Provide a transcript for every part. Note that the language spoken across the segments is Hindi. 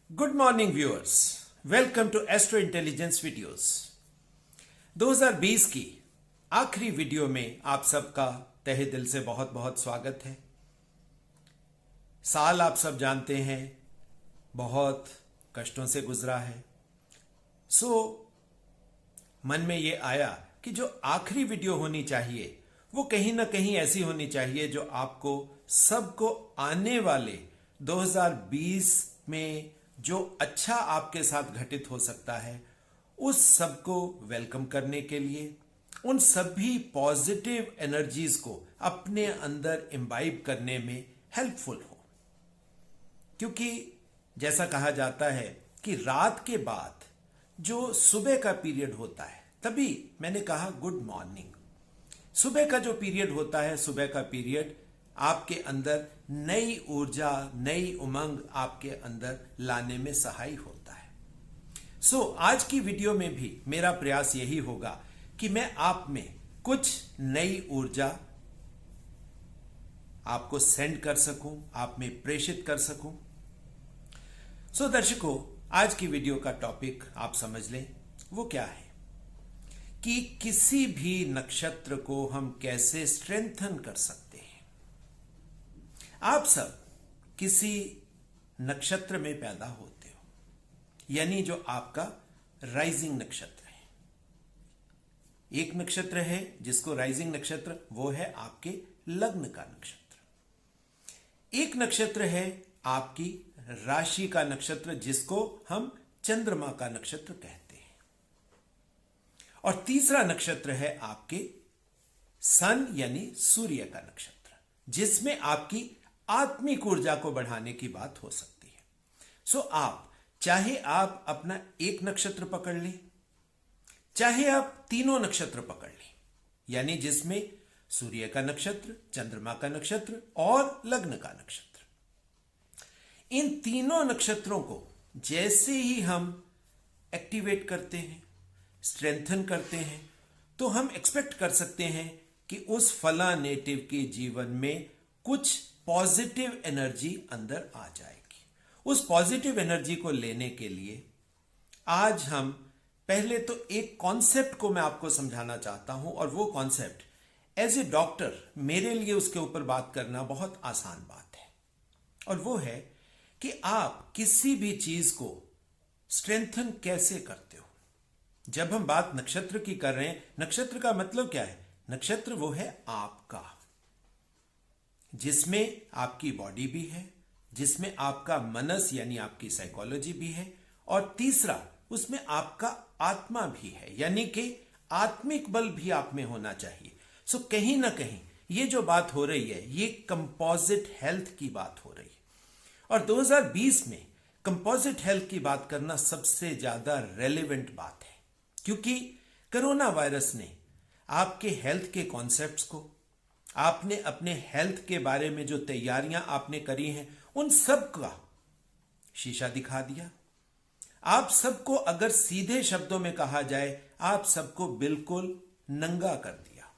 Good morning viewers. Welcome to Astro Intelligence videos. 2020 की आखिरी वीडियो में आप सबका तहे दिल से बहुत बहुत स्वागत है। साल आप सब जानते हैं बहुत कष्टों से गुजरा है। मन में ये आया कि जो आखिरी वीडियो होनी चाहिए वो कहीं ना कहीं ऐसी होनी चाहिए जो आपको सबको आने वाले 2020 में जो अच्छा आपके साथ घटित हो सकता है उस सबको वेलकम करने के लिए, उन सभी पॉजिटिव एनर्जीज को अपने अंदर इम्बाइब करने में हेल्पफुल हो। क्योंकि जैसा कहा जाता है कि रात के बाद जो सुबह का पीरियड होता है, तभी मैंने कहा गुड मॉर्निंग। सुबह का जो पीरियड होता है, सुबह का पीरियड आपके अंदर नई ऊर्जा, नई उमंग आपके अंदर लाने में सहाय होता है। आज की वीडियो में भी मेरा प्रयास यही होगा कि मैं आप में कुछ नई ऊर्जा आपको सेंड कर सकूं, आप में प्रेषित कर सकूं। दर्शकों, आज की वीडियो का टॉपिक आप समझ लें, वो क्या है कि किसी भी नक्षत्र को हम कैसे स्ट्रेंथन कर सकते हैं। आप सब किसी नक्षत्र में पैदा होते हो, यानी जो आपका राइजिंग नक्षत्र है। एक नक्षत्र है जिसको राइजिंग नक्षत्र, वो है आपके लग्न का नक्षत्र। एक नक्षत्र है आपकी राशि का नक्षत्र जिसको हम चंद्रमा का नक्षत्र कहते हैं। और तीसरा नक्षत्र है आपके सन यानी सूर्य का नक्षत्र, जिसमें आपकी आत्मिक ऊर्जा को बढ़ाने की बात हो सकती है। चाहे आप अपना एक नक्षत्र पकड़ लें, चाहे आप तीनों नक्षत्र पकड़ लें, यानी जिसमें सूर्य का नक्षत्र, चंद्रमा का नक्षत्र और लग्न का नक्षत्र, इन तीनों नक्षत्रों को जैसे ही हम एक्टिवेट करते हैं, स्ट्रेंथन करते हैं, तो हम एक्सपेक्ट कर सकते हैं कि उस फला नेटिव के जीवन में कुछ पॉजिटिव एनर्जी अंदर आ जाएगी। उस पॉजिटिव एनर्जी को लेने के लिए आज हम पहले तो एक कॉन्सेप्ट को मैं आपको समझाना चाहता हूं, और वो कॉन्सेप्ट एज ए डॉक्टर मेरे लिए उसके ऊपर बात करना बहुत आसान बात है। और वो है कि आप किसी भी चीज को स्ट्रेंथन कैसे करते हो। जब हम बात नक्षत्र की कर रहे हैं, नक्षत्र का मतलब क्या है? नक्षत्र वो है आपका, जिसमें आपकी बॉडी भी है, जिसमें आपका मनस यानी आपकी साइकोलॉजी भी है, और तीसरा उसमें आपका आत्मा भी है, यानी कि आत्मिक बल भी आप में होना चाहिए। कहीं ना कहीं ये जो बात हो रही है, ये कंपोजिट हेल्थ की बात हो रही है। और 2020 में कंपोजिट हेल्थ की बात करना सबसे ज्यादा रेलेवेंट बात है, क्योंकि कोरोना वायरस ने आपके हेल्थ के कॉन्सेप्ट्स को, आपने अपने हेल्थ के बारे में जो तैयारियां आपने करी हैं, उन सब का शीशा दिखा दिया। आप सबको अगर सीधे शब्दों में कहा जाए, आप सबको बिल्कुल नंगा कर दिया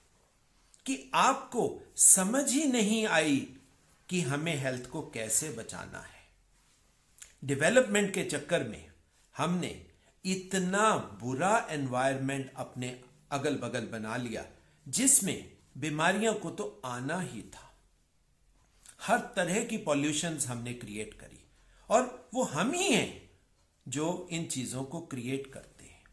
कि आपको समझ ही नहीं आई कि हमें हेल्थ को कैसे बचाना है। डेवलपमेंट के चक्कर में हमने इतना बुरा एनवायरनमेंट अपने अगल बगल बना लिया जिसमें बीमारियों को तो आना ही था। हर तरह की पॉल्यूशंस हमने क्रिएट करी, और वो हम ही हैं जो इन चीजों को क्रिएट करते हैं।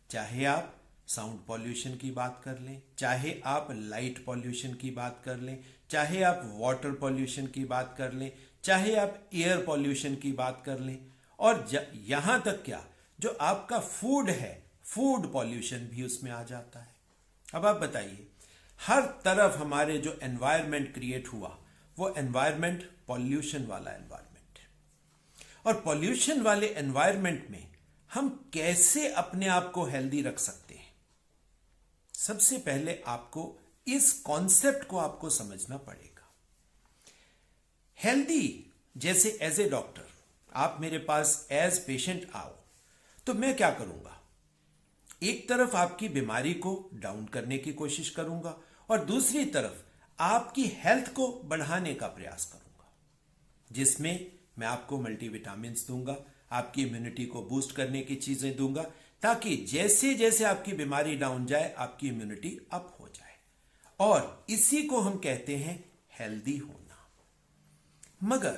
चाहे आप साउंड पॉल्यूशन की बात कर लें, चाहे आप लाइट पॉल्यूशन की बात कर लें, चाहे आप वाटर पॉल्यूशन की बात कर लें, चाहे आप एयर पॉल्यूशन की बात कर लें, और यहां तक क्या, जो आपका फूड है, फूड पॉल्यूशन भी उसमें आ जाता है। अब आप बताइए, हर तरफ हमारे जो एनवायरनमेंट क्रिएट हुआ, वो एनवायरनमेंट पॉल्यूशन वाला एनवायरनमेंट है। और पॉल्यूशन वाले एनवायरनमेंट में हम कैसे अपने आप को हेल्दी रख सकते हैं? सबसे पहले आपको इस कॉन्सेप्ट को आपको समझना पड़ेगा। हेल्दी, जैसे एज ए डॉक्टर आप मेरे पास एज पेशेंट आओ, तो मैं क्या करूंगा? एक तरफ आपकी बीमारी को डाउन करने की कोशिश करूंगा, और दूसरी तरफ आपकी हेल्थ को बढ़ाने का प्रयास करूंगा, जिसमें मैं आपको मल्टीविटामिन्स दूंगा, आपकी इम्यूनिटी को बूस्ट करने की चीजें दूंगा, ताकि जैसे जैसे आपकी बीमारी डाउन जाए आपकी इम्यूनिटी अप हो जाए। और इसी को हम कहते हैं हेल्दी होना। मगर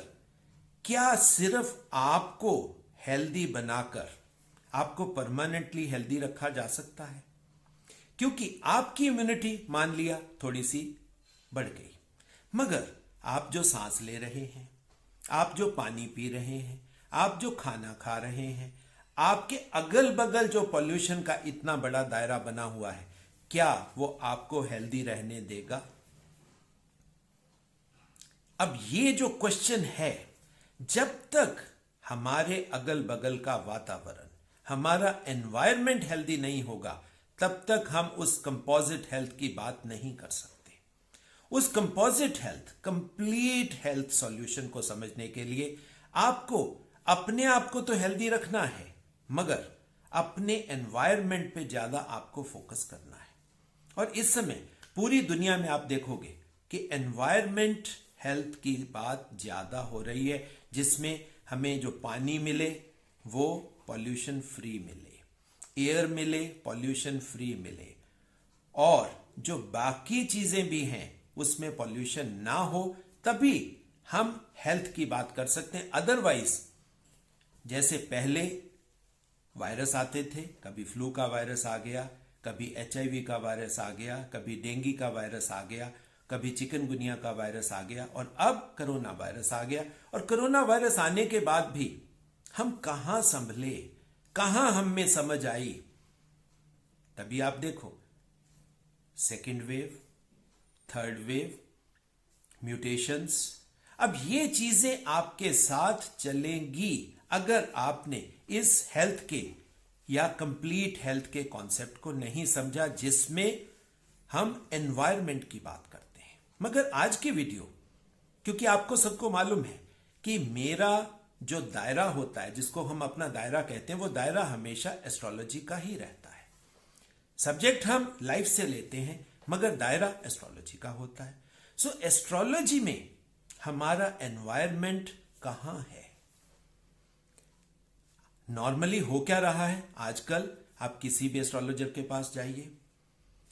क्या सिर्फ आपको हेल्दी बनाकर आपको परमानेंटली हेल्दी रखा जा सकता है? क्योंकि आपकी इम्यूनिटी मान लिया थोड़ी सी बढ़ गई, मगर आप जो सांस ले रहे हैं, आप जो पानी पी रहे हैं, आप जो खाना खा रहे हैं, आपके अगल बगल जो पॉल्यूशन का इतना बड़ा दायरा बना हुआ है, क्या वो आपको हेल्दी रहने देगा? अब ये जो क्वेश्चन है, जब तक हमारे अगल बगल का वातावरण, हमारा एनवायरनमेंट हेल्दी नहीं होगा, तब तक हम उस कंपोजिट हेल्थ की बात नहीं कर सकते। उस composite health, complete health solution को समझने के लिए आपको अपने आप को तो हेल्दी रखना है, मगर अपने एनवायरनमेंट पे ज्यादा आपको फोकस करना है। और इस समय पूरी दुनिया में आप देखोगे कि एनवायरनमेंट हेल्थ की बात ज्यादा हो रही है, जिसमें हमें जो पानी मिले वो पॉल्यूशन फ्री मिले, एयर मिले पॉल्यूशन फ्री मिले, और जो बाकी चीजें भी हैं उसमें पॉल्यूशन ना हो, तभी हम हेल्थ की बात कर सकते हैं। अदरवाइज जैसे पहले वायरस आते थे, कभी फ्लू का वायरस आ गया, कभी HIV का वायरस आ गया, कभी डेंगू का वायरस आ गया, कभी चिकनगुनिया का वायरस आ गया, और अब कोरोना वायरस आ गया। और कोरोना वायरस आने के बाद भी हम कहां संभले, कहां हम में समझ आई? तभी आप देखो second wave, third wave, mutations. अब ये चीजें आपके साथ चलेंगी अगर आपने इस हेल्थ के या कंप्लीट हेल्थ के कॉन्सेप्ट को नहीं समझा, जिसमें हम एनवायरनमेंट की बात करते हैं। मगर आज की वीडियो, क्योंकि आपको सबको मालूम है कि मेरा जो दायरा होता है, जिसको हम अपना दायरा कहते हैं, वो दायरा हमेशा एस्ट्रोलॉजी का ही रहता है। सब्जेक्ट हम लाइफ से लेते हैं, मगर दायरा एस्ट्रोलॉजी का होता है। सो एस्ट्रोलॉजी में हमारा एनवायरनमेंट कहां है? नॉर्मली हो क्या रहा है आजकल? आप किसी भी एस्ट्रोलॉजर के पास जाइए,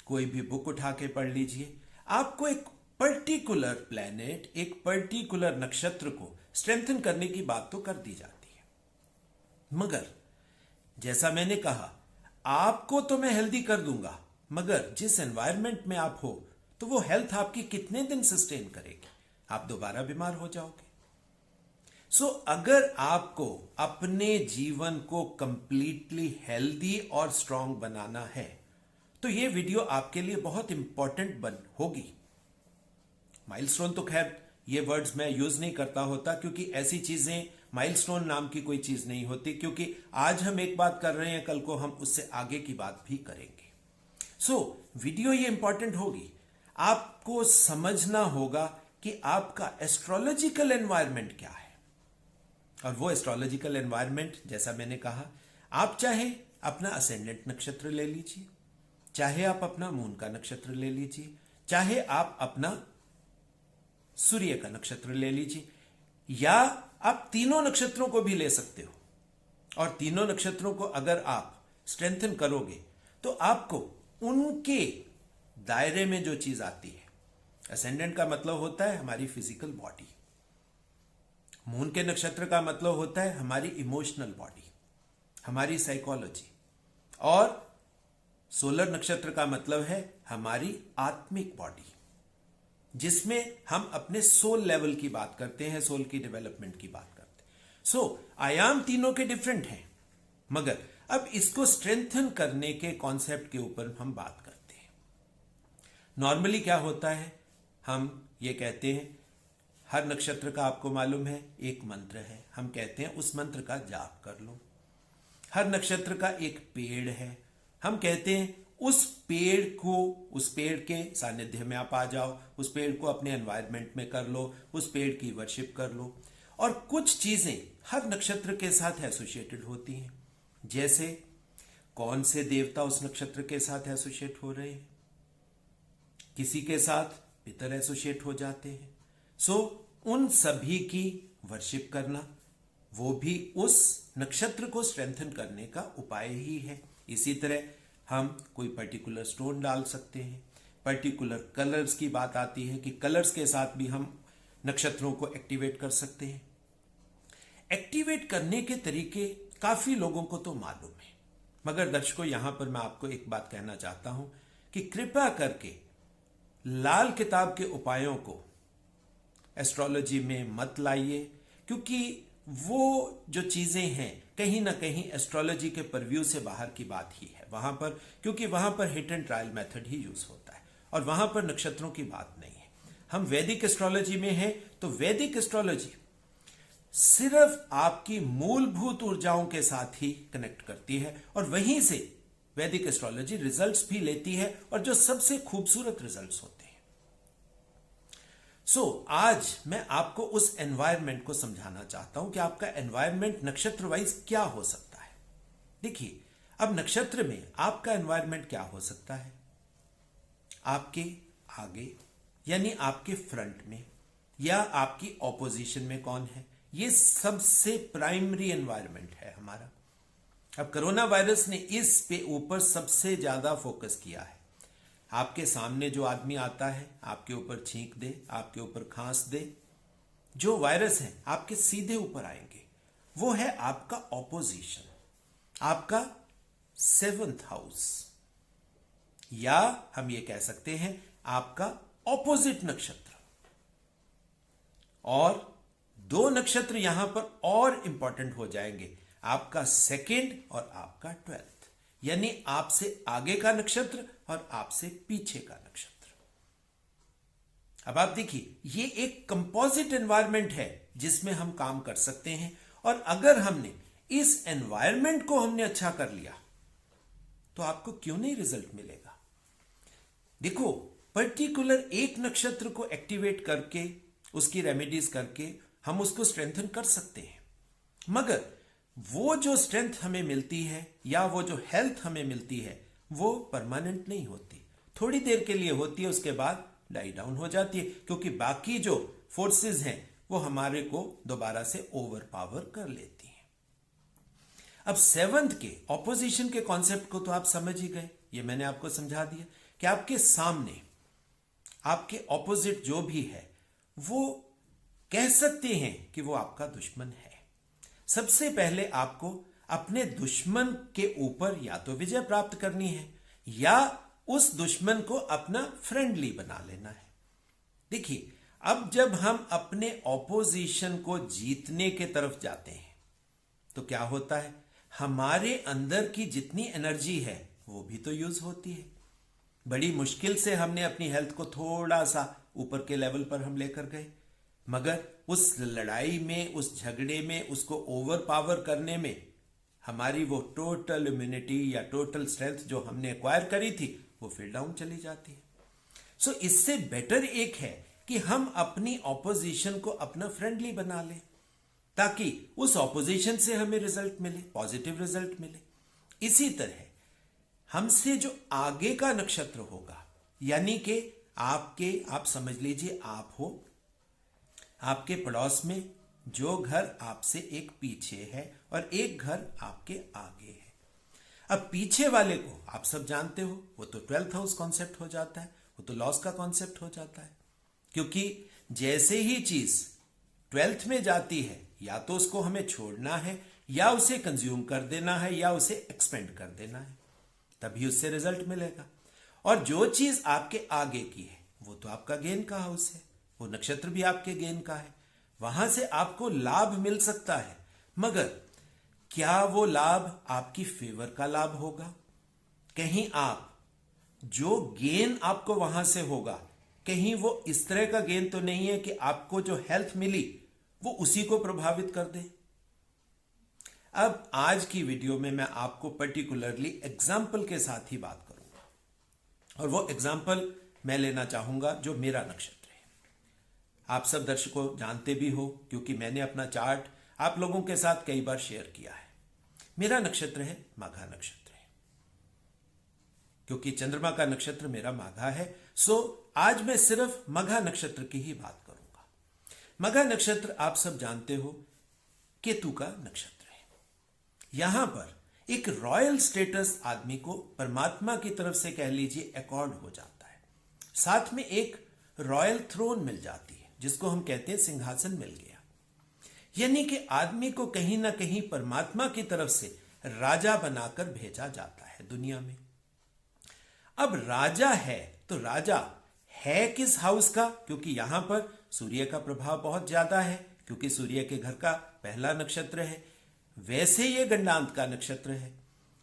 कोई भी बुक उठा के पढ़ लीजिए, आपको एक पर्टिकुलर प्लैनेट, एक पर्टिकुलर नक्षत्र को स्ट्रेंथन करने की बात तो कर दी जाती है। मगर जैसा मैंने कहा, आपको तो मैं हेल्दी कर दूंगा, मगर जिस एनवायरनमेंट में आप हो, तो वो हेल्थ आपकी कितने दिन सस्टेन करेगी? आप दोबारा बीमार हो जाओगे। सो अगर आपको अपने जीवन को कंप्लीटली हेल्दी और स्ट्रांग बनाना है, तो ये वीडियो आपके लिए बहुत इंपॉर्टेंट होगी। माइलस्टोन तो खैर ये वर्ड्स मैं यूज नहीं करता होता, क्योंकि ऐसी चीजें, माइलस्टोन नाम की कोई चीज नहीं होती, क्योंकि आज हम एक बात कर रहे हैं, कल को हम उससे आगे की बात भी करेंगे। सो वीडियो ये इंपॉर्टेंट होगी। आपको समझना होगा कि आपका एस्ट्रोलॉजिकल एनवायरनमेंट क्या है। और वो एस्ट्रोलॉजिकल एनवायरनमेंट, जैसा मैंने कहा, आप चाहे अपना असेंडेंट नक्षत्र ले लीजिए, चाहे आप अपना मून का नक्षत्र ले लीजिए, चाहे आप अपना सूर्य का नक्षत्र ले लीजिए, या आप तीनों नक्षत्रों को भी ले सकते हो। और तीनों नक्षत्रों को अगर आप स्ट्रेंथन करोगे, तो आपको उनके दायरे में जो चीज आती है, असेंडेंट का मतलब होता है हमारी फिजिकल बॉडी, मून के नक्षत्र का मतलब होता है हमारी इमोशनल बॉडी, हमारी साइकोलॉजी, और सोलर नक्षत्र का मतलब है हमारी आत्मिक बॉडी, जिसमें हम अपने सोल लेवल की बात करते हैं, सोल की डेवलपमेंट की बात करते हैं। सो आयाम तीनों के डिफरेंट हैं, मगर अब इसको स्ट्रेंथन करने के कॉन्सेप्ट के ऊपर हम बात करते हैं। नॉर्मली क्या होता है, हम ये कहते हैं, हर नक्षत्र का आपको मालूम है एक मंत्र है, हम कहते हैं उस मंत्र का जाप कर लो। हर नक्षत्र का एक पेड़ है, हम कहते हैं उस पेड़ के सानिध्य में आप आ जाओ, उस पेड़ को अपने एनवायरनमेंट में कर लो, उस पेड़ की वर्शिप कर लो। और कुछ चीजें हर नक्षत्र के साथ एसोसिएटेड होती हैं, जैसे कौन से देवता उस नक्षत्र के साथ एसोसिएट हो रहे हैं, किसी के साथ पितर एसोसिएट हो जाते हैं। सो उन सभी की वर्शिप करना, वो भी उस नक्षत्र को स्ट्रेंथन करने का उपाय ही है। इसी तरह हम कोई पर्टिकुलर स्टोन डाल सकते हैं। पर्टिकुलर कलर्स की बात आती है कि कलर्स के साथ भी हम नक्षत्रों को एक्टिवेट कर सकते हैं। एक्टिवेट करने के तरीके काफी लोगों को तो मालूम है, मगर दर्शकों यहां पर मैं आपको एक बात कहना चाहता हूं कि कृपया करके लाल किताब के उपायों को एस्ट्रोलॉजी में मत लाइए, क्योंकि वो जो चीजें हैं कहीं ना कहीं एस्ट्रोलॉजी के परव्यू से बाहर की बात ही है वहां पर, क्योंकि वहां पर hit and trial method he use होता है और वहां पर नक्षत्रों की बात नहीं है। हम वैदिक एस्ट्रोलॉजी में हैं तो वैदिक एस्ट्रोलॉजी सिर्फ आपकी मूलभूत ऊर्जाओं के साथ ही कनेक्ट करती है और वहीं से वैदिक एस्ट्रोलॉजी रिजल्ट्स भी लेती है और जो सबसे खूबसूरत रिजल्ट्स होते हैं। आज मैं आपको उस एनवायरनमेंट को समझाना चाहता हूं कि आपका एनवायरनमेंट नक्षत्र वाइज क्या हो सकता है। देखिए, अब नक्षत्र में आपका एनवायरनमेंट क्या हो सकता है? आपके आगे यानी आपके फ्रंट में या आपकी ऑपोजिशन में कौन है, ये सबसे प्राइमरी एनवायरनमेंट है हमारा। अब कोरोना वायरस ने इस पे ऊपर सबसे ज्यादा फोकस किया है। आपके सामने जो आदमी आता है, आपके ऊपर छींक दे, आपके ऊपर खांस दे, जो वायरस है आपके सीधे ऊपर आएंगे। वो है आपका ऑपोजिशन, आपका 7th हाउस, या हम ये कह सकते हैं आपका ऑपोजिट नक्षत्र। और 2 नक्षत्र यहां पर और इंपॉर्टेंट हो जाएंगे, आपका 2nd और आपका 12th, यानी आपसे आगे का नक्षत्र और आपसे पीछे का नक्षत्र। अब आप देखिए, ये एक कंपोजिट एनवायरनमेंट है जिसमें हम काम कर सकते हैं। और अगर हमने इस एनवायरनमेंट को हमने अच्छा कर लिया तो आपको क्यों नहीं रिजल्ट मिलेगा? देखो, पर्टिकुलर एक नक्षत्र को एक्टिवेट करके उसकी रेमेडीज करके हम उसको स्ट्रेंथन कर सकते हैं, मगर वो जो स्ट्रेंथ हमें मिलती है या वो जो हेल्थ हमें मिलती है वो परमानेंट नहीं होती, थोड़ी देर के लिए होती है, उसके बाद डाई डाउन हो जाती है, क्योंकि बाकी जो फोर्सेस हैं वो हमारे को दोबारा से ओवर पावर कर लेती हैं। अब 7th के ऑपोजिशन के कॉन्सेप्ट को तो आप समझ ही गए, ये मैंने आपको समझा दिया कि आपके सामने आपके ऑपोजिट जो भी है वो कह सकते हैं कि वो आपका दुश्मन है। सबसे पहले आपको अपने दुश्मन के ऊपर या तो विजय प्राप्त करनी है या उस दुश्मन को अपना फ्रेंडली बना लेना है। देखिए, अब जब हम अपने ऑपोजिशन को जीतने के तरफ जाते हैं तो क्या होता है, हमारे अंदर की जितनी एनर्जी है वो भी तो यूज होती है। बड़ी मुश्किल से हमने अपनी हेल्थ को थोड़ा सा ऊपर के लेवल पर हम लेकर गए, मगर उस लड़ाई में, उस झगड़े में, उसको ओवर पावर करने में हमारी वो टोटल इम्यूनिटी या टोटल स्ट्रेंथ जो हमने एक्वायर करी थी वो फिर डाउन चली जाती है। इससे बेटर एक है कि हम अपनी ऑपोजिशन को अपना फ्रेंडली बना लें, ताकि उस ऑपोजिशन से हमें रिजल्ट मिले, पॉजिटिव रिजल्ट मिले। इसी तरह हमसे जो आगे का नक्षत्र होगा, यानी कि आप समझ लीजिए आप हो, आपके पड़ोस में जो घर आपसे एक पीछे है और एक घर आपके आगे है। अब पीछे वाले को आप सब जानते हो, वो तो 12th हाउस कॉन्सेप्ट हो जाता है, वो तो लॉस का कॉन्सेप्ट हो जाता है, क्योंकि जैसे ही चीज 12th में जाती है या तो उसको हमें छोड़ना है या उसे कंज्यूम कर देना है या उसे एक्सपेंड कर देना है, तभी उससे रिजल्ट मिलेगा। और जो चीज आपके आगे की है वो तो आपका गेन का हाउस है, वो नक्षत्र भी आपके गेन का है, वहां से आपको लाभ मिल सकता है, मगर क्या वो लाभ आपकी फेवर का लाभ होगा? कहीं आप जो गेन आपको वहां से होगा, कहीं वो इस तरह का गेन तो नहीं है कि आपको जो हेल्थ मिली वो उसी को प्रभावित कर दे। अब आज की वीडियो में मैं आपको पर्टिकुलरली एग्जाम्पल के साथ ही बात करूंगा, और वो एग्जाम्पल मैं लेना चाहूंगा जो मेरा नक्षत्र है। आप सब दर्शकों जानते भी हो, क्योंकि मैंने अपना चार्ट आप लोगों के साथ कई बार शेयर किया है। मेरा नक्षत्र है माघा नक्षत्र है, क्योंकि चंद्रमा का नक्षत्र मेरा माघा है। आज मैं सिर्फ मघा नक्षत्र की ही बात करूंगा। मघा नक्षत्र आप सब जानते हो, केतु का नक्षत्र है। यहां पर एक रॉयल स्टेटस आदमी को परमात्मा की तरफ से कह लीजिए अकॉर्ड हो जाता है, साथ में एक रॉयल थ्रोन मिल जाती है जिसको हम कहते हैं सिंहासन मिल गया। यानी कि आदमी को कहीं ना कहीं परमात्मा की तरफ से राजा बनाकर भेजा जाता है दुनिया में। अब राजा है तो राजा है किस हाउस का, क्योंकि यहां पर सूर्य का प्रभाव बहुत ज्यादा है, क्योंकि सूर्य के घर का पहला नक्षत्र है। वैसे ये गंडांत का नक्षत्र है।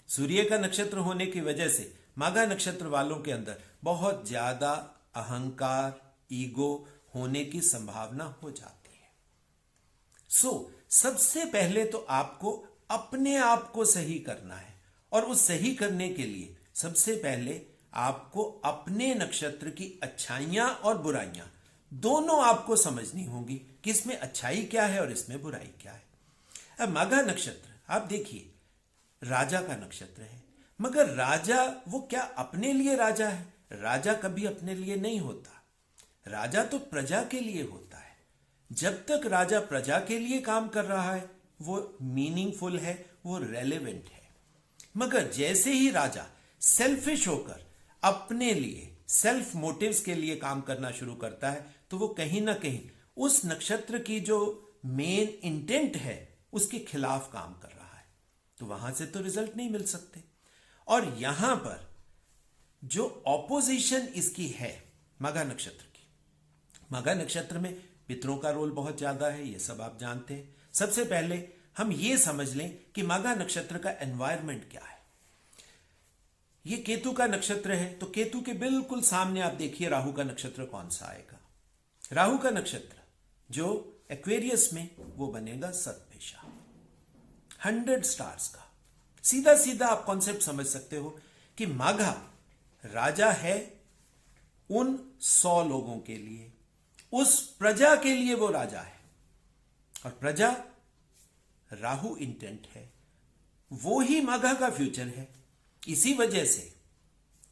सूर्य का नक्षत्र होने की वजह से माघा नक्षत्र वालों के अंदर बहुत ज्यादा अहंकार, ईगो होने की संभावना हो जाती है। सबसे पहले तो आपको अपने आप को सही करना है, और उस सही करने के लिए सबसे पहले आपको अपने नक्षत्र की अच्छाइयां और बुराइयां दोनों आपको समझनी होंगी कि इसमें अच्छाई क्या है और इसमें बुराई क्या है। अब माघा नक्षत्र आप देखिए राजा का नक्षत्र है, मगर राजा वो क्या अपने लिए राजा है? राजा कभी अपने लिए नहीं होता। राजा तो प्रजा के लिए होता है। जब तक राजा प्रजा के लिए काम कर रहा है वो मीनिंगफुल है, वो रेलेवेंट है। मगर जैसे ही राजा सेल्फिश होकर अपने लिए सेल्फ मोटिव्स के लिए काम करना शुरू करता है तो वो कहीं ना कहीं उस नक्षत्र की जो मेन इंटेंट है उसके खिलाफ काम कर रहा है, तो वहां से तो रिजल्ट नहीं मिल सकते। और यहां पर जो ऑपोजिशन इसकी है माघा नक्षत्र की, माघा नक्षत्र में पितरों का रोल बहुत ज्यादा है, ये सब आप जानते हैं। सबसे पहले हम ये समझ लें कि माघा नक्षत्र का एनवायरनमेंट क्या है। ये केतु का नक्षत्र है, तो केतु के बिल्कुल सामने आप देखिए राहु का नक्षत्र कौन सा आएगा। राहु का नक्षत्र जो एक्वेरियस में वो बनेगा सर्पमेषा, 100 स्टार्स का। सीधा सीधा आप कॉन्सेप्ट समझ सकते हो कि माघा राजा है उन 100 लोगों के लिए, उस प्रजा के लिए वो राजा है, और प्रजा राहु इंटेंट है, वो ही माघा का फ्यूचर है। इसी वजह से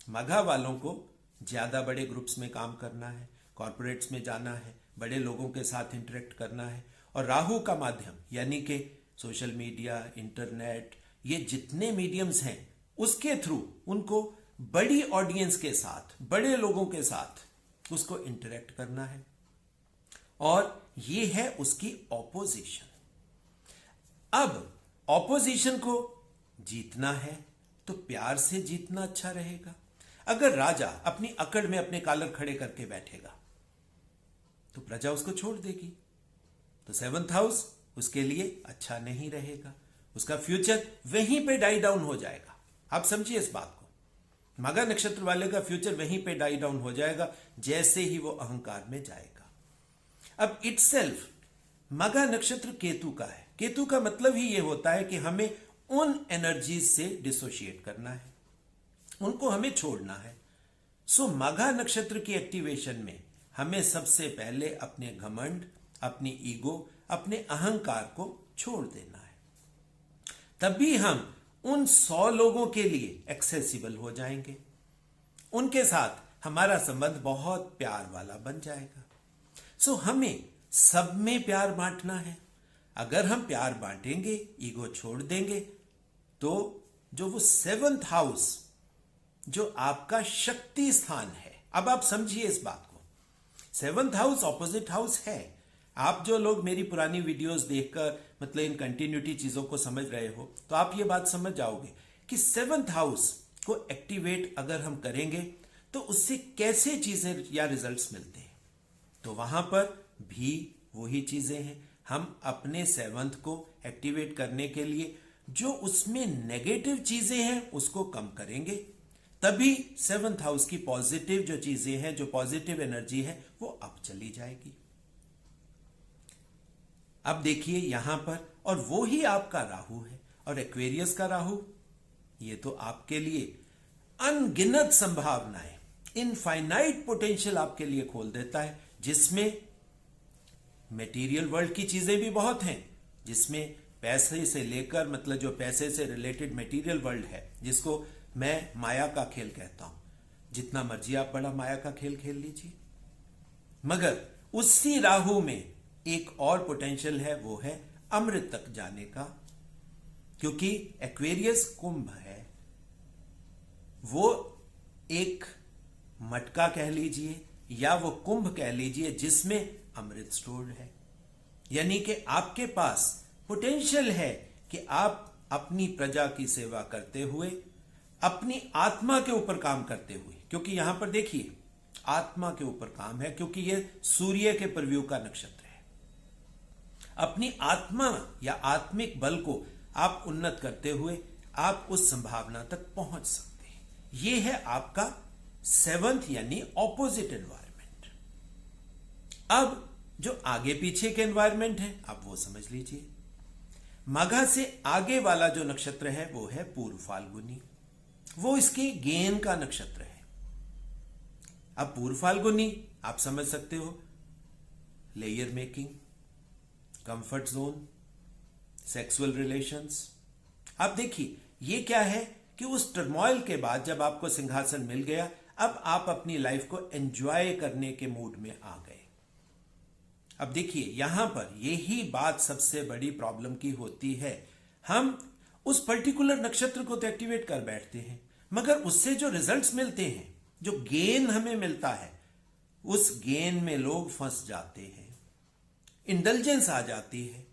माघा वालों को ज्यादा बड़े ग्रुप्स में काम करना है, कॉर्पोरेट्स में जाना है, बड़े लोगों के साथ इंटरेक्ट करना है, और राहु का माध्यम यानी कि सोशल मीडिया, इंटरनेट, ये जितने मीडियम्स हैं उसके थ्रू उनको बड़ी ऑडियंस के साथ, बड़े लोगों के साथ उसको इंटरेक्ट करना है, और ये है उसकी ऑपोजिशन। अब ऑपोजिशन को जीतना है तो प्यार से जीतना अच्छा रहेगा। अगर राजा अपनी अकड़ में अपने कॉलर खड़े करके बैठेगा तो प्रजा उसको छोड़ देगी, तो 7th हाउस उसके लिए अच्छा नहीं रहेगा, उसका फ्यूचर वहीं पे डाई डाउन हो जाएगा। आप समझिए इस बात को, माघा नक्षत्र वाले का फ्यूचर वहीं पे डाई डाउन हो जाएगा जैसे ही वो अहंकार में जाएगा। अब इटसेल्फ माघा नक्षत्र केतु का है। केतु का मतलब ही ये होता है कि हमें उन एनर्जीज से डिसोशिएट करना है, उनको हमें छोड़ना है। माघा नक्षत्र की एक्टिवेशन में हमें सबसे पहले अपने घमंड, अपनी ईगो, अपने अहंकार को छोड़ देना है, तभी हम उन 100 लोगों के लिए एक्सेसिबल हो जाएंगे, उनके साथ हमारा संबंध बहुत प्यार वाला बन जाएगा। हमें सब में प्यार बांटना है। अगर हम प्यार बांटेंगे, ईगो छोड़ देंगे, तो जो वो 7th हाउस जो आपका शक्ति स्थान है, अब आप समझिए इस बात को, 7th हाउस ऑपोजिट हाउस है। आप जो लोग मेरी पुरानी वीडियोस देखकर मतलब इन कंटिन्यूटी चीजों को समझ रहे हो तो आप ये बात समझ जाओगे कि 7th हाउस को एक्टिवेट अगर हम करेंगे तो उससे कैसे चीजें या रिजल्ट्स मिलते हैं। तो वहां पर भी वही चीजें हैं। हम अपने 7th को एक्टिवेट करने के लिए जो उसमें नेगेटिव चीजें हैं उसको कम करेंगे, तभी 7th हाउस की पॉजिटिव जो चीजें हैं, जो पॉजिटिव एनर्जी है, वो अब चली जाएगी। अब देखिए यहां पर, और वो ही आपका राहु है, और एक्वेरियस का राहु ये तो आपके लिए अनगिनत संभावनाएं, इनफाइनाइट पोटेंशियल आपके लिए खोल देता है, जिसमें मटेरियल वर्ल्ड की चीजें भी बहुत हैं, जिसमें पैसे से लेकर मतलब जो पैसे से रिलेटेड मटेरियल वर्ल्ड है, जिसको मैं माया का खेल कहता हूं। जितना मर्जी आप बड़ा माया का खेल खेल लीजिए, मगर उसी राहु में एक और पोटेंशियल है, वो है अमृत तक जाने का, क्योंकि एक्वेरियस कुंभ है, वो एक मटका कह लीजिए या वो कुंभ कह लीजिए जिसमें अमृत स्टोर्ड है। यानी कि आपके पास पोटेंशियल है कि आप अपनी प्रजा की सेवा करते हुए, अपनी आत्मा के ऊपर काम करते हुए, क्योंकि यहां पर देखिए आत्मा के ऊपर काम है, क्योंकि यह सूर्य के प्रव्यू का नक्षत्र है। अपनी आत्मा या आत्मिक बल को आप उन्नत करते हुए आप उस संभावना तक पहुंच सकते हैं। यह है आपका 7th यानी ऑपोजिट एनवायरमेंट। अब जो आगे पीछे के एनवायरमेंट है आप वो समझ लीजिए। मघा से आगे वाला जो नक्षत्र है वो है पूर्व फाल्गुनी, वो इसके गेन का नक्षत्र है। अब पूर्व फाल्गुनी आप समझ सकते हो, layer making, comfort zone, sexual relations. अब देखिए ये क्या है कि उस टर्मोइल के बाद जब आपको सिंहासन मिल गया, अब आप अपनी लाइफ को एंजॉय करने के मूड में आ गए। अब देखिए यहां पर यही बात सबसे बड़ी प्रॉब्लम की होती है। हम उस पर्टिकुलर नक्षत्र को तो एक्टिवेट कर बैठते हैं, मगर उससे जो रिजल्ट्स मिलते हैं, जो गेन हमें मिलता है, उस गेन में लोग फंस जाते हैं, इंडल्जेंस आ जाती है।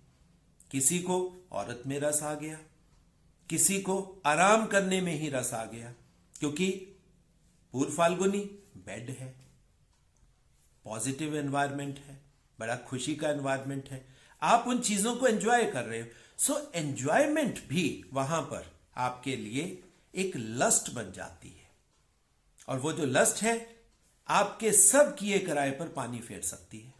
किसी को औरत में रस आ गया, किसी को आराम करने में ही रस आ गया, क्योंकि पूर्व फाल्गुनी बेड है, पॉजिटिव एनवायरमेंट है, बड़ा खुशी का एनवायरमेंट है, आप उन चीजों को एंजॉय कर रहे हो। सो एंजॉयमेंट भी वहां पर आपके लिए एक लस्ट बन जाती है, और वो जो लस्ट है आपके सब किए कराए पर पानी फेर सकती है।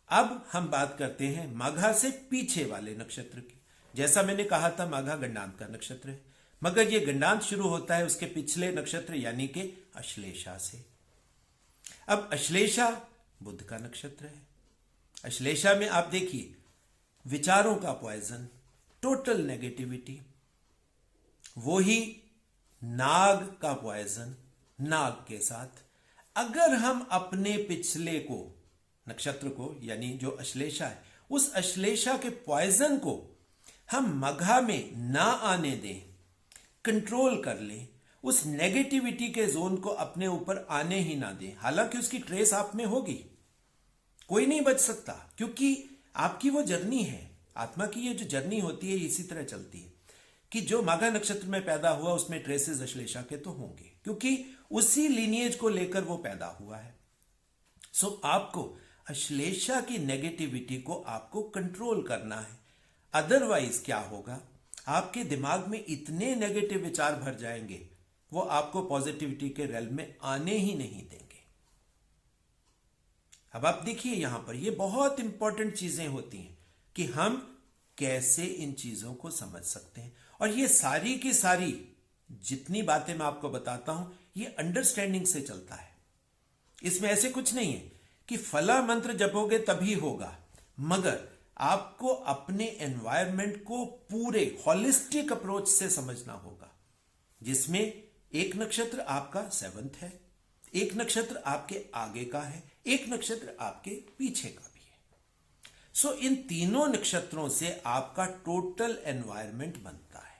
अब हम बात करते हैं माघा से पीछे वाले नक्षत्र की। जैसा मैंने कहा था माघा गंडांत का नक्षत्र है, मगर यह गंडांत शुरू होता है उसके पिछले नक्षत्र यानी कि अश्लेषा से। अब अश्लेषा बुध का नक्षत्र है। अश्लेषा में आप देखिए विचारों का पॉइजन, टोटल नेगेटिविटी, वो ही नाग का पॉइजन, नाग के साथ। अगर हम अपने पिछले को नक्षत्र को यानी जो अश्लेषा है, उस अश्लेषा के पॉइजन को हम मघा में ना आने दें, कंट्रोल कर लें, उस नेगेटिविटी के जोन को अपने ऊपर आने ही ना दें, हालांकि उसकी ट्रेस आप में होगी, कोई नहीं बच सकता, क्योंकि आपकी वो जर्नी है। आत्मा की ये जो जर्नी होती है इसी तरह चलती है कि जो माघा नक्षत्र में पैदा हुआ उसमें ट्रेसेस अश्लेषा के तो होंगे, क्योंकि उसी लीनिएज को लेकर वो पैदा हुआ है। सो आपको अश्लेषा की नेगेटिविटी को आपको कंट्रोल करना है, अदरवाइज क्या होगा, आपके दिमाग में इतने नेगेटिव विचार भर जाएंगे वो आपको पॉजिटिविटी के रेल में आने ही नहीं देंगे। अब आप देखिए यहां पर ये बहुत इंपॉर्टेंट चीजें होती हैं कि हम कैसे इन चीजों को समझ सकते हैं। और ये सारी की सारी जितनी बातें मैं आपको बताता हूं ये अंडरस्टैंडिंग से चलता है। इसमें ऐसे कुछ नहीं है कि फला मंत्र जपोगे तभी होगा, मगर आपको अपने एनवायरनमेंट को पूरे हॉलिस्टिक अप्रोच से समझना होगा, जिसमें एक नक्षत्र आपका 7th है, एक नक्षत्र आपके आगे का है, एक नक्षत्र आपके पीछे का भी है। सो इन तीनों नक्षत्रों से आपका टोटल एनवायरनमेंट बनता है।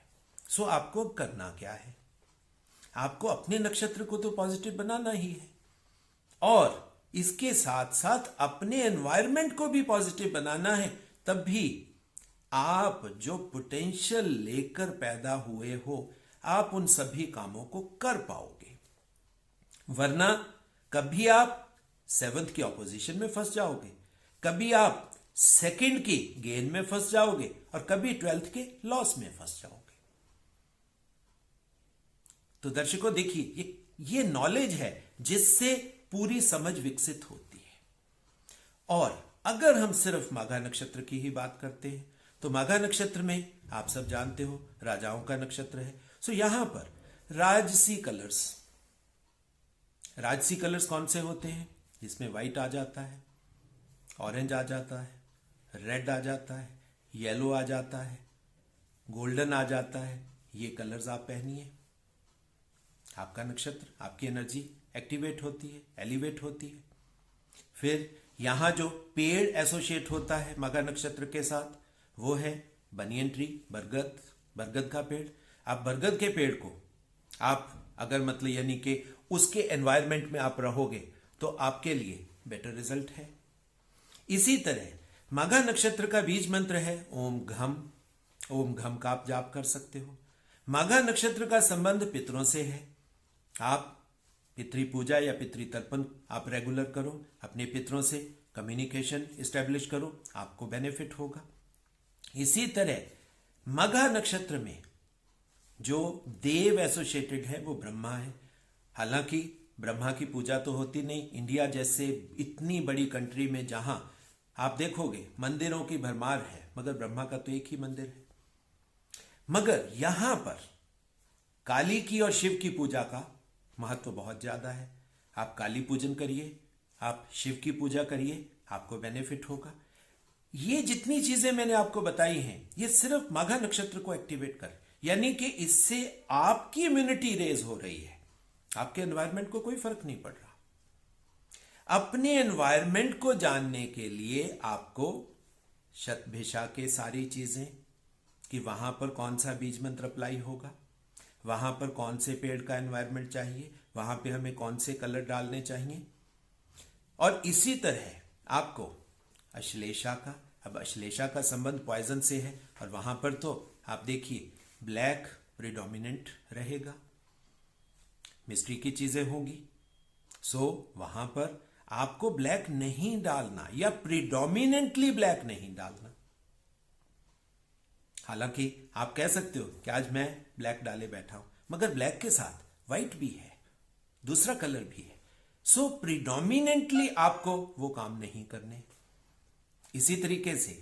सो आपको करना क्या है, आपको अपने नक्षत्र को तो पॉजिटिव बनाना ही है, और इसके साथ साथ अपने एनवायरनमेंट को भी पॉजिटिव बनाना है। तब भी आप जो पोटेंशियल लेकर पैदा हुए हो आप उन सभी कामों को कर पाओगे, वरना कभी आप 7th की ऑपोजिशन में फंस जाओगे, कभी आप 2nd की गेन में फंस जाओगे, और कभी 12th के लॉस में फंस जाओगे। तो दर्शकों देखिए ये नॉलेज है जिससे पूरी समझ विकसित होती है। और अगर हम सिर्फ माघा नक्षत्र की ही बात करते हैं तो माघा नक्षत्र में आप सब जानते हो राजाओं का नक्षत्र है। सो यहां पर राजसी कलर्स कौन से होते हैं, जिसमें व्हाइट आ जाता है, ऑरेंज आ जाता है, रेड आ जाता है, येलो आ जाता है, गोल्डन आ जाता है। ये कलर्स आप पहनिए, आपका नक्षत्र, आपकी एनर्जी एक्टिवेट होती है, एलिवेट होती है। फिर यहां जो पेड़ एसोसिएट होता है मघा नक्षत्र के साथ वो है बनियन ट्री, बरगद का पेड़। आप बरगद के पेड़ को आप अगर मतलब यानी कि उसके एनवायरनमेंट में आप रहोगे तो आपके लिए बेटर रिजल्ट है। इसी तरह मघा नक्षत्र का बीज मंत्र है ओम घम। ओम घम का आप जाप कर सकते हो। मघा नक्षत्र का संबंध पितरों से है। आप पितृ पूजा या पितृ तर्पण आप रेगुलर करो, अपने पितरों से कम्युनिकेशन एस्टेब्लिश करो, आपको बेनिफिट होगा। इसी तरह मघा नक्षत्र में जो देव एसोसिएटेड है वो ब्रह्मा है। हालांकि ब्रह्मा की पूजा तो होती नहीं, इंडिया जैसे इतनी बड़ी कंट्री में जहां आप देखोगे मंदिरों की भरमार है, मगर ब्रह्मा का तो एक ही मंदिर है। मगर यहां पर काली की और शिव की पूजा का महत्व बहुत ज्यादा है। आप काली पूजन करिए, आप शिव की पूजा करिए, आपको बेनिफिट होगा। ये जितनी चीजें मैंने आपको बताई हैं ये सिर्फ मघा नक्षत्र को एक्टिवेट कर, यानी कि इससे आपकी इम्यूनिटी रेज हो रही है, आपके एनवायरनमेंट को कोई फर्क नहीं पड़ रहा। अपने एनवायरनमेंट को जानने के लिए आपको शतभिषा के सारी चीजें कि वहां पर कौन सा बीज मंत्र अप्लाई होगा, वहां पर कौन से पेड़ का एनवायरनमेंट चाहिए, वहां पे हमें कौन से कलर डालने चाहिए। और इसी तरह आपको अश्लेषा का, अब अश्लेषा का संबंध पॉइजन से है और वहां पर तो आप देखिए ब्लैक प्रिडोमिनेंट रहेगा, मिस्ट्री की चीजें होंगी। सो वहां पर आपको ब्लैक नहीं डालना या प्रिडोमिनेंटली ब्लैक नहीं डालना। हालांकि आप कह सकते हो कि आज मैं ब्लैक डाले बैठा हूं, मगर ब्लैक के साथ व्हाइट भी है, दूसरा कलर भी है। सो प्रिडोमिनेंटली आपको वो काम नहीं करने। इसी तरीके से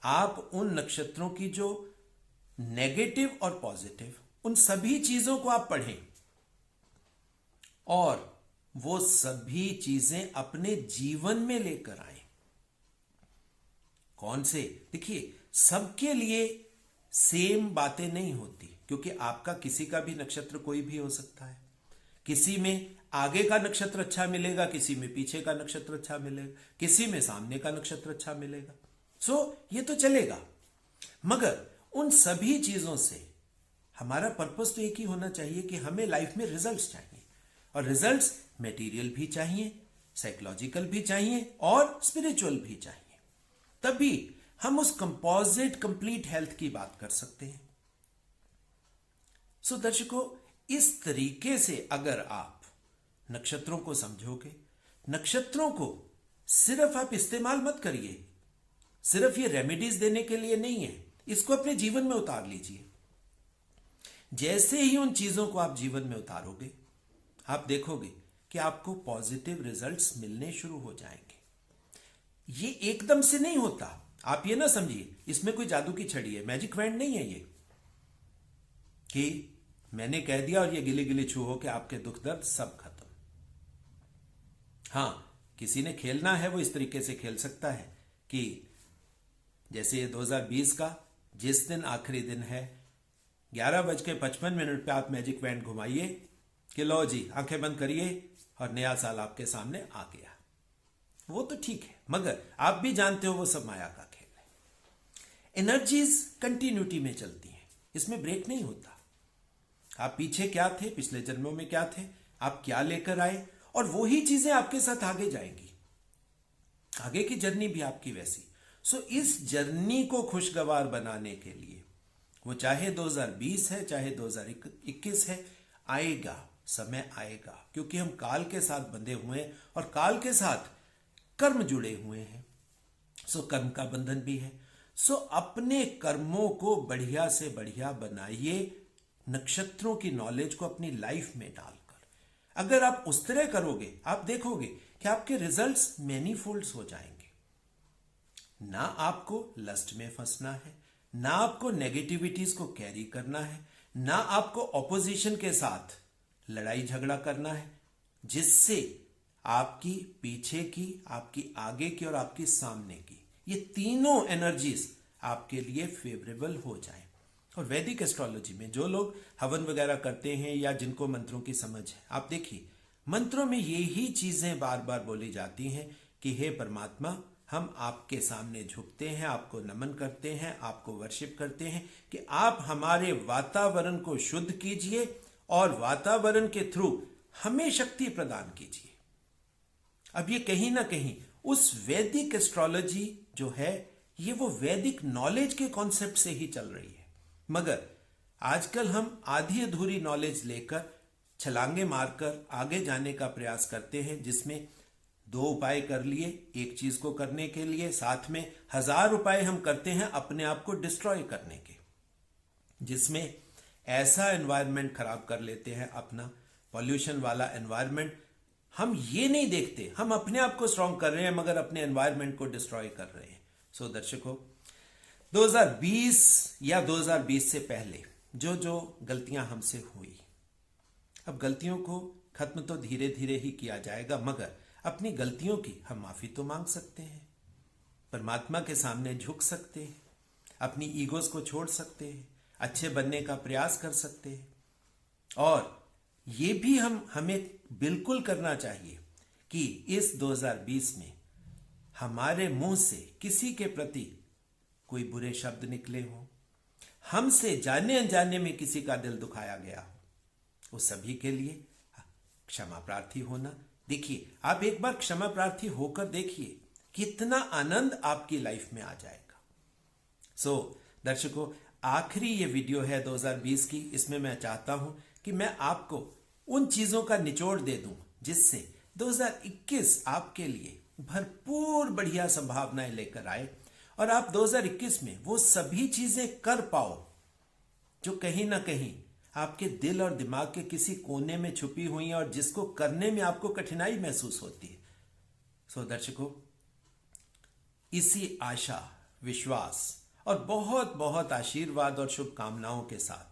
आप उन नक्षत्रों की जो नेगेटिव और पॉजिटिव उन सभी चीजों को आप पढ़ें और वो सभी चीजें अपने जीवन में लेकर आए। कौन से, देखिए सबके लिए सेम बातें नहीं होती, क्योंकि आपका किसी का भी नक्षत्र कोई भी हो सकता है। किसी में आगे का नक्षत्र अच्छा मिलेगा, किसी में पीछे का नक्षत्र अच्छा मिलेगा, किसी में सामने का नक्षत्र अच्छा मिलेगा। सो ये तो चलेगा, मगर उन सभी चीजों से हमारा पर्पस तो एक ही होना चाहिए कि हमें लाइफ में रिजल्ट्स चाहिए, और रिजल्ट्स मटेरियल भी चाहिए, साइकोलॉजिकल भी चाहिए और स्पिरिचुअल भी चाहिए। तभी हम उस कंपोजिट कंप्लीट हेल्थ की बात कर सकते हैं। सो दर्शकों, इस तरीके से अगर आप नक्षत्रों को समझोगे, नक्षत्रों को सिर्फ आप इस्तेमाल मत करिए, सिर्फ ये रेमेडीज देने के लिए नहीं है, इसको अपने जीवन में उतार लीजिए। जैसे ही उन चीजों को आप जीवन में उतारोगे, आप देखोगे कि आपको पॉजिटिव रिजल्ट्स मिलने शुरू हो जाएंगे। ये एकदम से नहीं होता, आप ये ना समझिए इसमें कोई जादू की छड़ी है, मैजिक वैंड नहीं है ये कि मैंने कह दिया और ये गिले गिले छू हो के आपके दुख दर्द सब खत्म। हां, किसी ने खेलना है वो इस तरीके से खेल सकता है कि जैसे ये 2020 का जिस दिन आखिरी दिन है 11:55 पे आप मैजिक वैंड घुमाइए कि लो जी आंखें बंद करिए और नया साल आपके सामने आ गया। वो तो ठीक है, मगर आप भी जानते हो वो सब माया का खेल है। एनर्जीज कंटिन्यूटी में चलती हैं, इसमें ब्रेक नहीं होता। आप पीछे क्या थे, पिछले जन्मों में क्या थे, आप क्या लेकर आए, और वही चीजें आपके साथ आगे जाएंगी। आगे की जर्नी भी आपकी वैसी। सो इस जर्नी को खुशगवार बनाने के लिए, वो चाहे 2020 है चाहे 2021 है, आएगा, समय आएगा, क्योंकि हम काल के साथ बंधे हुए हैं और काल के साथ कर्म जुड़े हुए हैं। सो कर्म का बंधन भी है। सो अपने कर्मों को बढ़िया से बढ़िया बनाइए, नक्षत्रों की नॉलेज को अपनी लाइफ में डालकर। अगर आप उस तरह करोगे, आप देखोगे कि आपके रिजल्ट्स मैनीफोल्ड्स हो जाएंगे। ना आपको लस्ट में फंसना है, ना आपको नेगेटिविटीज को कैरी करना है, ना आपको ऑपोजिशन के साथ लड़ाई झगड़ा करना है, जिससे आपकी पीछे की, आपकी आगे की और आपकी सामने की, ये तीनों एनर्जीज आपके लिए फेवरेबल हो जाए। और वैदिक एस्ट्रोलॉजी में जो लोग हवन वगैरह करते हैं या जिनको मंत्रों की समझ है, आप देखिए मंत्रों में यही चीजें बार बार बोली जाती हैं कि हे परमात्मा, हम आपके सामने झुकते हैं, आपको नमन करते हैं, आपको वर्शिप करते हैं कि आप हमारे वातावरण को शुद्ध कीजिए और वातावरण के थ्रू हमें शक्ति प्रदान कीजिए। अब ये कहीं ना कहीं उस वैदिक एस्ट्रोलॉजी जो है, ये वो वैदिक नॉलेज के कॉन्सेप्ट से ही चल रही है। मगर आजकल हम आधी अधूरी नॉलेज लेकर छलांगे मारकर आगे जाने का प्रयास करते हैं, जिसमें 2 उपाय कर लिए एक चीज को करने के लिए, साथ में 1000 उपाय हम करते हैं अपने आप को डिस्ट्रॉय करने के, जिसमें ऐसा एनवायरनमेंट खराब कर लेते हैं अपना, पॉल्यूशन वाला एनवायरनमेंट। हम ये नहीं देखते हम अपने आप को स्ट्रांग कर रहे हैं मगर अपने एनवायरनमेंट को डिस्ट्रॉय कर रहे हैं। सो दर्शकों, 2020 या 2020 से पहले जो जो गलतियां हमसे हुई, अब गलतियों को खत्म तो धीरे धीरे ही किया जाएगा, मगर अपनी गलतियों की हम माफी तो मांग सकते हैं, परमात्मा के सामने झुक सकते हैं, अपनी ईगोस को छोड़ सकते हैं, अच्छे बनने का प्रयास कर सकते हैं। और ये भी हमें बिल्कुल करना चाहिए कि इस 2020 में हमारे मुंह से किसी के प्रति कोई बुरे शब्द निकले हों, हमसे जाने अनजाने में किसी का दिल दुखाया गया हो, उस सभी के लिए क्षमा प्रार्थी होना। देखिए, आप एक बार क्षमा प्रार्थी होकर देखिए, कितना आनंद आपकी लाइफ में आ जाएगा। सो दर्शकों, आखिरी ये वीडियो है 2020 की। इसमें मैं चाहता हूं कि मैं आपको उन चीजों का निचोड़ दे दूं जिससे 2021 आपके लिए भरपूर बढ़िया संभावनाएं लेकर आए और आप 2021 में वो सभी चीजें कर पाओ जो कहीं ना कहीं आपके दिल और दिमाग के किसी कोने में छुपी हुई हैं और जिसको करने में आपको कठिनाई महसूस होती है। सो दर्शकों, इसी आशा, विश्वास और बहुत बहुत आशीर्वाद और शुभकामनाओं के साथ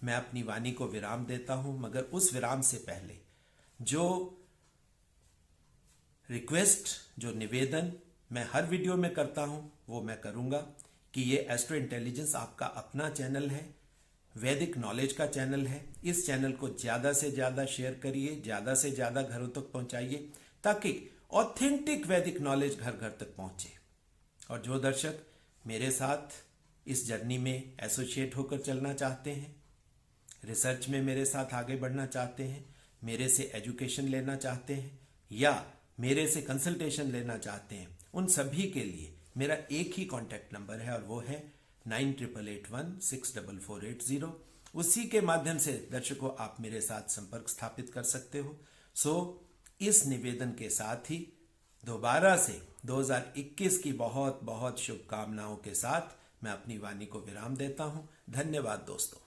मैं अपनी वाणी को विराम देता हूं। मगर उस विराम से पहले जो रिक्वेस्ट, जो निवेदन मैं हर वीडियो में करता हूं, वो मैं करूंगा कि ये एस्ट्रो इंटेलिजेंस आपका अपना चैनल है, वैदिक नॉलेज का चैनल है। इस चैनल को ज्यादा से ज्यादा शेयर करिए, ज्यादा से ज्यादा घरों तक पहुंचाइए, ताकि ऑथेंटिक वैदिक नॉलेज घर घर तक पहुंचे। और जो दर्शक मेरे साथ इस जर्नी में एसोसिएट होकर चलना चाहते हैं, रिसर्च में मेरे साथ आगे बढ़ना चाहते हैं, मेरे से एजुकेशन लेना चाहते हैं या मेरे से कंसल्टेशन लेना चाहते हैं, उन सभी के लिए मेरा एक ही कॉन्टैक्ट नंबर है और वो है 9881164480। उसी के माध्यम से दर्शकों आप मेरे साथ संपर्क स्थापित कर सकते हो। सो इस निवेदन के साथ ही दोबारा से 2021 की बहुत बहुत शुभकामनाओं के साथ मैं अपनी वाणी को विराम देता हूं। धन्यवाद दोस्तों।